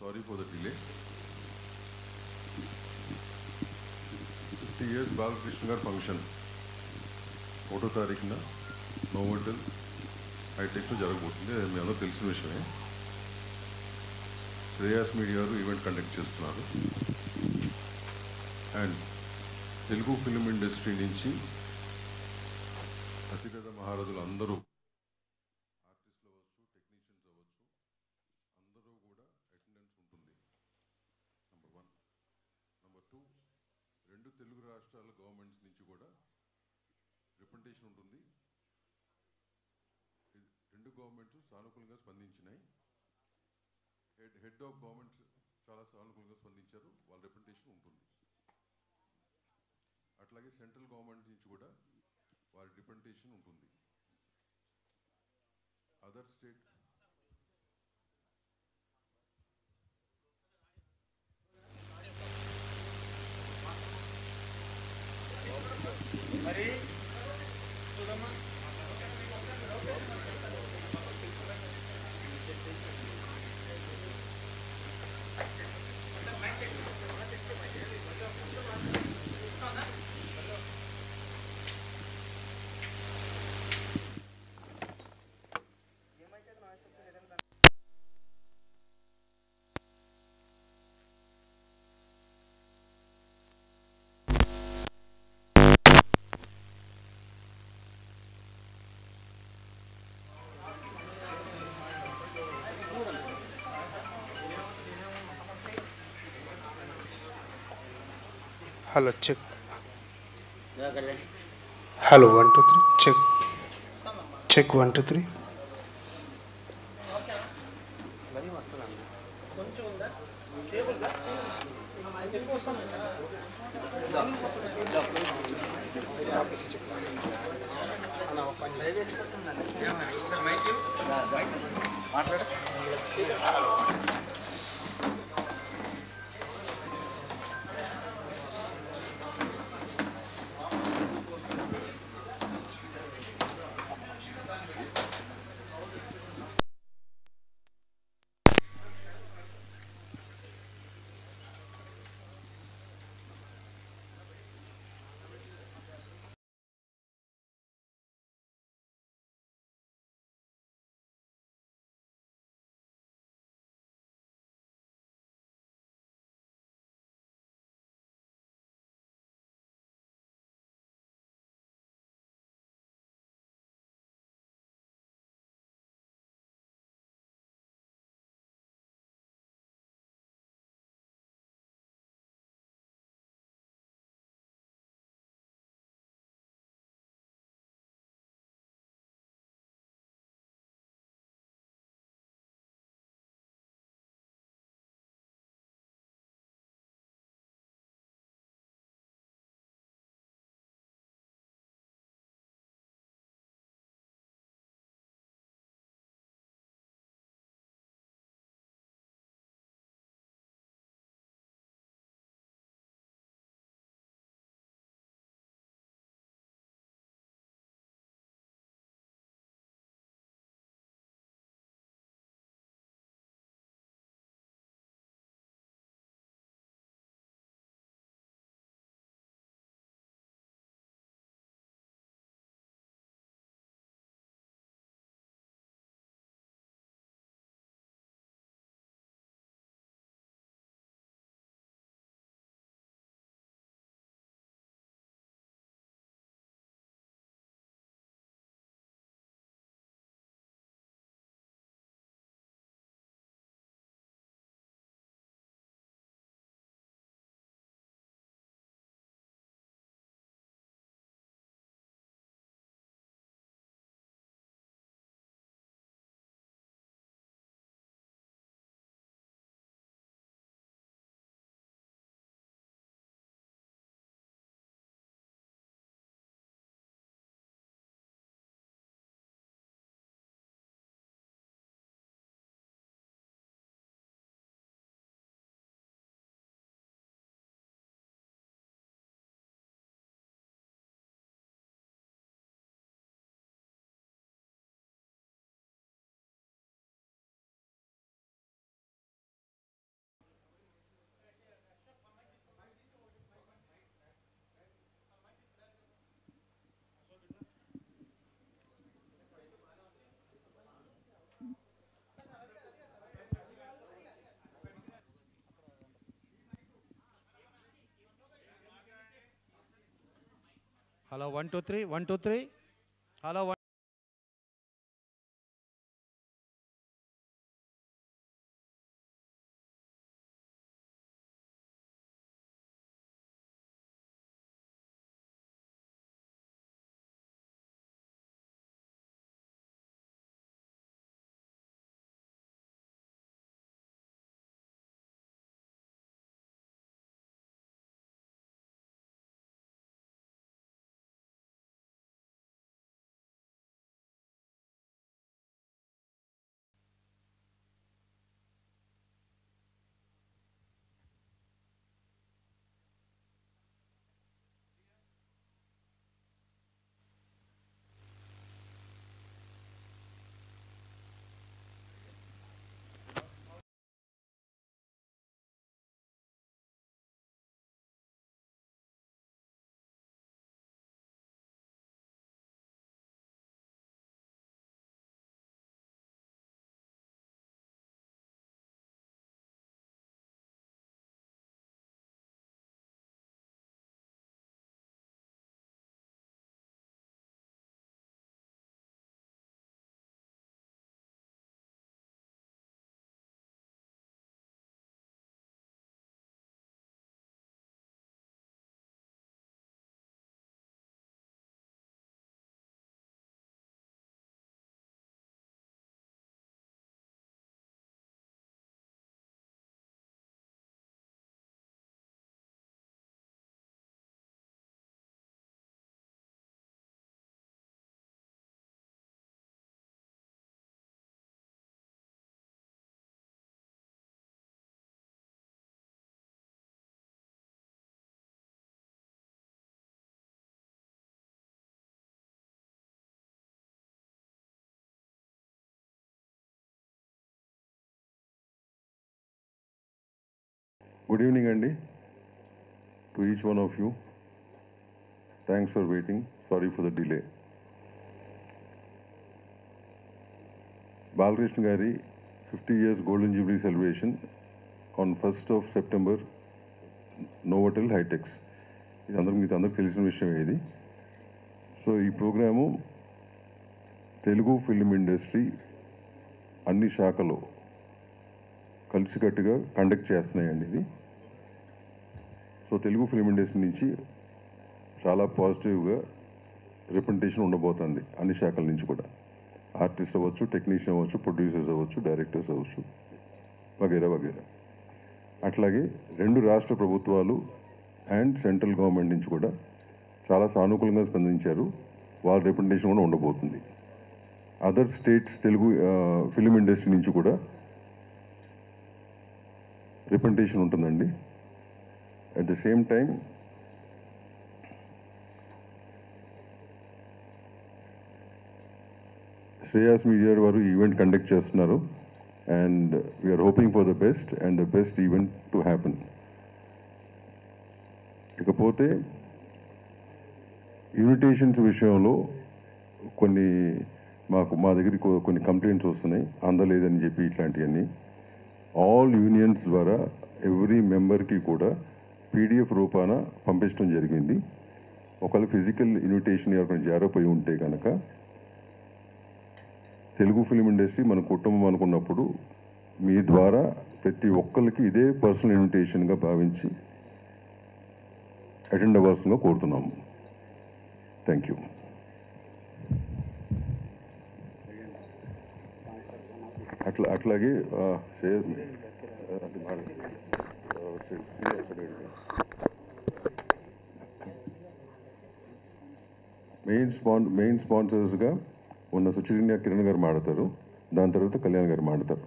sorry for the delay. 50 years Balakrishna గారి function 1వ తారీఖున నోవోటల్ హైటెక్స్లో జరగబోతుంది. అది మీ అందరూ తెలిసిన విషయమే. శ్రేయాస్ మీడియా వారు ఈవెంట్ కండక్ట్ చేస్తున్నారు. అండ్ తెలుగు ఫిలిం ఇండస్ట్రీ నుంచి అతిపెద్ద మహారథులు అందరూ ఆర్టిస్టులు అవ్వచ్చు, టెక్నీషియన్స్ అవ్వచ్చు, అందరూ కూడా అటెండెన్స్ ఉంటుంది. నెంబర్ 1. నెంబర్ 2, 2 తెలుగు రాష్ట్రాల గవర్నమెంట్స్ నుంచి కూడా రిప్రజెంటేషన్ ఉంటుంది. 2 గవర్నమెంట్స్ సానుకూలంగా స్పందించినాయి. హెడ్ ఆఫ్ గవర్నమెంట్స్ చాలా సానుకూలంగా స్పందించారు. వాళ్ళ రిప్రజెంటేషన్ ఉంటుంది. అట్లాగే సెంట్రల్ గవర్నమెంట్ నుంచి కూడా వారి రిప్రజెంటేషన్ ఉంటుంది. అదర్ స్టేట్ మరి hello check. Hello 1 2 3 check check 1 2 3. మాట్లాడు. Hello 1 2 3 1 2 3 hello 1. Good evening, Andy, to each one of you. Thanks for waiting. Sorry for the delay. Balkrishna Gari 50 years Golden Jubilee celebration on 1st of September, Novotel High-Techs. ఇది అందరికి తెలిసిన విషయం ఇది. So ఈ programme Telugu film industry అన్ని శాఖలు కలిసికట్టుగా conduct చేస్తున్నాయండి ఇది. సో తెలుగు ఫిల్మ్ ఇండస్ట్రీ నుంచి చాలా పాజిటివ్గా రిప్రజెంటేషన్ ఉండబోతుంది అన్ని శాఖల నుంచి కూడా. ఆర్టిస్ట్ అవ్వచ్చు, టెక్నీషియన్ అవ్వచ్చు, ప్రొడ్యూసర్స్ అవ్వచ్చు, డైరెక్టర్స్ అవ్వచ్చు, వగేరా వగేరా. అట్లాగే 2 రాష్ట్ర ప్రభుత్వాలు అండ్ సెంట్రల్ గవర్నమెంట్ నుంచి కూడా చాలా సానుకూలంగా స్పందించారు. వాళ్ళ రిప్రజెంటేషన్ కూడా ఉండబోతుంది. Other states Telugu film industry నుంచి కూడా రిప్రజెంటేషన్ ఉంటుందండి. At the same time Shreyas media వారు ఈవెంట్ కండక్ట్ చేస్తున్నారు. And we are hoping for the best and the best event to happen. ఇకపోతే ఇన్విటేషన్స్ విషయంలో మా దగ్గరికి కొన్ని కంప్లైంట్స్ వస్తున్నాయి, అందలేదని చెప్పి. ఇట్లాంటివన్నీ ఆల్ యూనియన్స్ ద్వారా ఎవ్రీ మెంబర్కి కూడా పీడిఎఫ్ రూపాన పంపించడం జరిగింది. ఒకవేళ ఫిజికల్ ఇన్విటేషన్ ఎవరికైనా జారిపోయి ఉంటే కనుక, తెలుగు ఫిల్మ్ ఇండస్ట్రీ మన కుటుంబం అనుకున్నప్పుడు మీ ద్వారా ప్రతి ఒక్కరికి ఇదే పర్సనల్ ఇన్విటేషన్గా భావించి అటెండ్ అవ్వాల్సిందిగా కోరుతున్నాము. Thank you. అట్లాగే మెయిన్ స్పాన్సర్స్గా ఉన్న సుచిన్య కిరణ్ గారు మాడతారు. దాని తర్వాత కళ్యాణ్ గారు మాడతారు.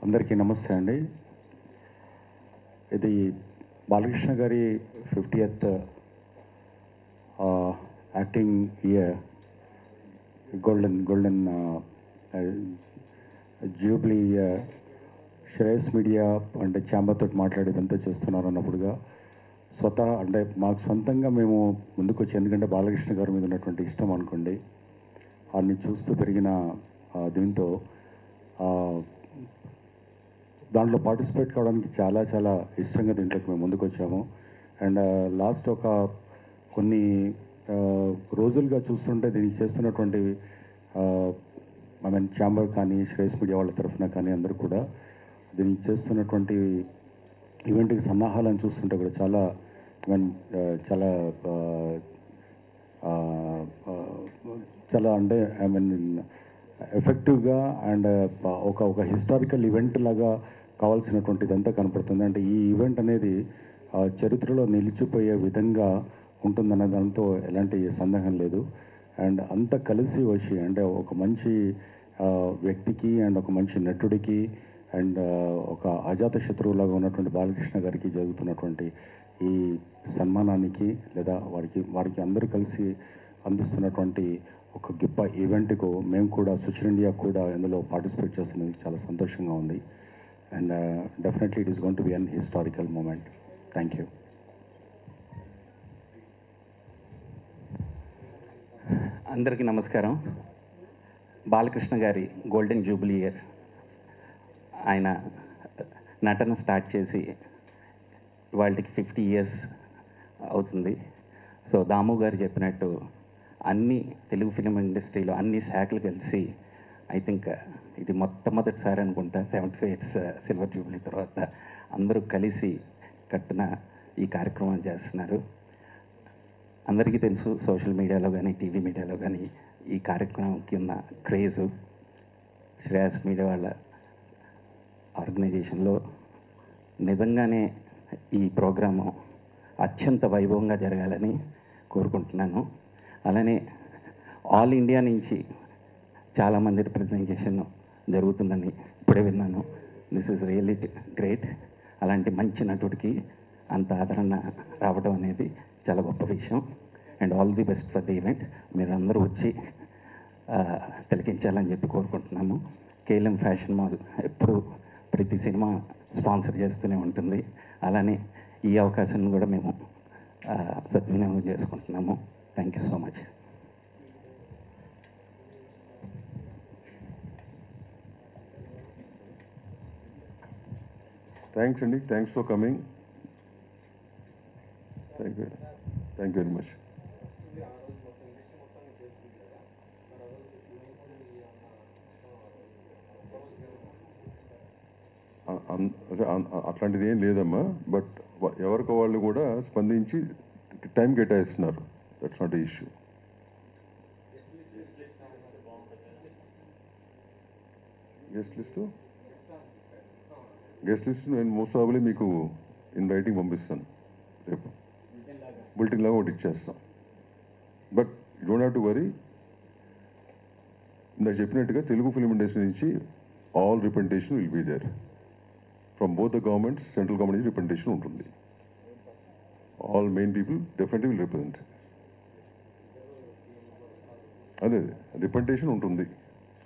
అందరికీ నమస్తే అండి. ఇది బాలకృష్ణ గారి 50th acting year golden Jubilee Shreyas media అంటే ఛాంబర్తో మాట్లాడేదంతా చేస్తున్నారు అన్నప్పుడుగా అంటే మాకు సొంతంగా మేము ముందుకు వచ్చి, ఎందుకంటే బాలకృష్ణ గారి మీద ఉన్నటువంటి ఇష్టం అనుకోండి, వారిని చూస్తూ పెరిగిన దీంతో దాంట్లో పార్టిసిపేట్ కావడానికి చాలా చాలా ఇష్టంగా దీంట్లోకి మేము ముందుకు వచ్చాము. అండ్ లాస్ట్ ఒక కొన్ని రోజులుగా చూస్తుంటే దీనికి చేస్తున్నటువంటి ఐ మీన్ ఛాంబర్ కానీ శ్రేయస్ మీడియా వాళ్ళ తరఫున కానీ అందరూ కూడా దీనికి చేస్తున్నటువంటి ఈవెంట్కి సన్నాహాలను చూస్తుంటే కూడా చాలా ఐ మీన్ చాలా చాలా అంటే ఐ మీన్ ఎఫెక్టివ్గా అండ్ ఒక హిస్టారికల్ ఈవెంట్ లాగా కావాల్సినటువంటి ఇదంతా కనపడుతుంది. అంటే ఈ ఈవెంట్ అనేది చరిత్రలో నిలిచిపోయే విధంగా ఉంటుందనే దాంతో ఎలాంటి సందేహం లేదు. అండ్ అంతా కలిసి వచ్చి అంటే ఒక మంచి వ్యక్తికి అండ్ ఒక మంచి నటుడికి అండ్ ఒక అజాత శత్రువులాగా ఉన్నటువంటి బాలకృష్ణ గారికి జరుగుతున్నటువంటి ఈ సన్మానానికి లేదా వారికి అందరూ కలిసి అందిస్తున్నటువంటి ఒక గొప్ప ఈవెంట్కు మేము కూడా సుచిర్ ఇండియా కూడా ఇందులో పార్టిసిపేట్ చేస్తున్నందుకు చాలా సంతోషంగా ఉంది. And definitely it is going to be an historical moment. Thank you. అందరికీ నమస్కారం. బాలకృష్ణ గారి గోల్డెన్ జూబ్లీ ఇయర్. ఆయన నటన స్టార్ట్ చేసి వాళ్ళకి 50 years అవుతుంది. సో దాము గారు చెప్పినట్టు అన్ని తెలుగు ఫిలిం ఇండస్ట్రీలో అన్ని శాఖలు కలిసి ఐ థింక్ ఇది మొట్టమొదటిసారి అనుకుంటా 75 years సిల్వర్ జూబ్లీ తర్వాత అందరూ కలిసి కట్టిన ఈ కార్యక్రమం చేస్తున్నారు. అందరికీ తెలుసు సోషల్ మీడియాలో కానీ టీవీ మీడియాలో కానీ ఈ కార్యక్రమంకి ఉన్న క్రేజు. శ్రేయస్ మీడియా వాళ్ళ ఆర్గనైజేషన్లో నిజంగానే ఈ ప్రోగ్రాము అత్యంత వైభవంగా జరగాలని కోరుకుంటున్నాను. అలానే ఆల్ ఇండియా నుంచి చాలామంది రిప్రజెంటేషన్ జరుగుతుందని ఇప్పుడే విన్నాను. This is really great. అలాంటి మంచి నటుడికి అంత ఆదరణ రావడం అనేది చాలా గొప్ప విషయం. And all the best for the event. మీరు అందరూ వచ్చి తిలకించాలని చెప్పి కోరుకుంటున్నాము. కేఎల్ఎం ఫ్యాషన్ మాల్ ఎప్పుడు ప్రతి సినిమా స్పాన్సర్ చేస్తూనే ఉంటుంది. అలానే ఈ అవకాశాన్ని కూడా మేము సద్వినియోగం చేసుకుంటున్నాము. Thank you so much. Thanks అండి. Thanks for coming. Thank you very much. అట్లాంటిది ఏం లేదమ్మా. బట్ ఎవరికి వాళ్ళు కూడా స్పందించి టైం కేటాయిస్తున్నారు. That's not a issue. Guest list నేను మోస్ట్ ప్రాబబ్లీ మీకు ఇన్ రైటింగ్ పంపిస్తాను. రేపు బులెటిన్ లాగా ఒకటి ఇచ్చేస్తాం. But you don't have to worry. ఇందాక చెప్పినట్టుగా తెలుగు ఫిలిం ఇండస్ట్రీ నుంచి all representation will be there. From both the governments, central government నుంచి రిప్రజెంటేషన్ ఉంటుంది. All main people definitely will represent. అదే రిప్రజెంటేషన్ ఉంటుంది.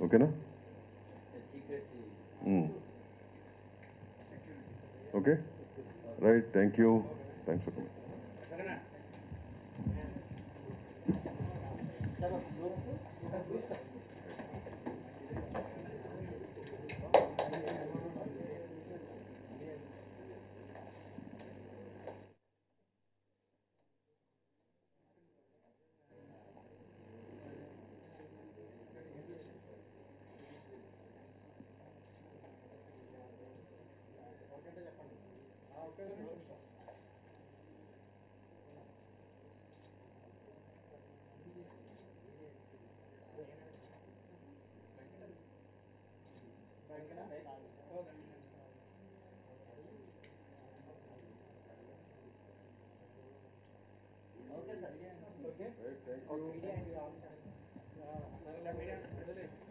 ఓకేనా? Okay, right. Thank you. Thanks for coming. Okay, sir. Okay. Right, thank you.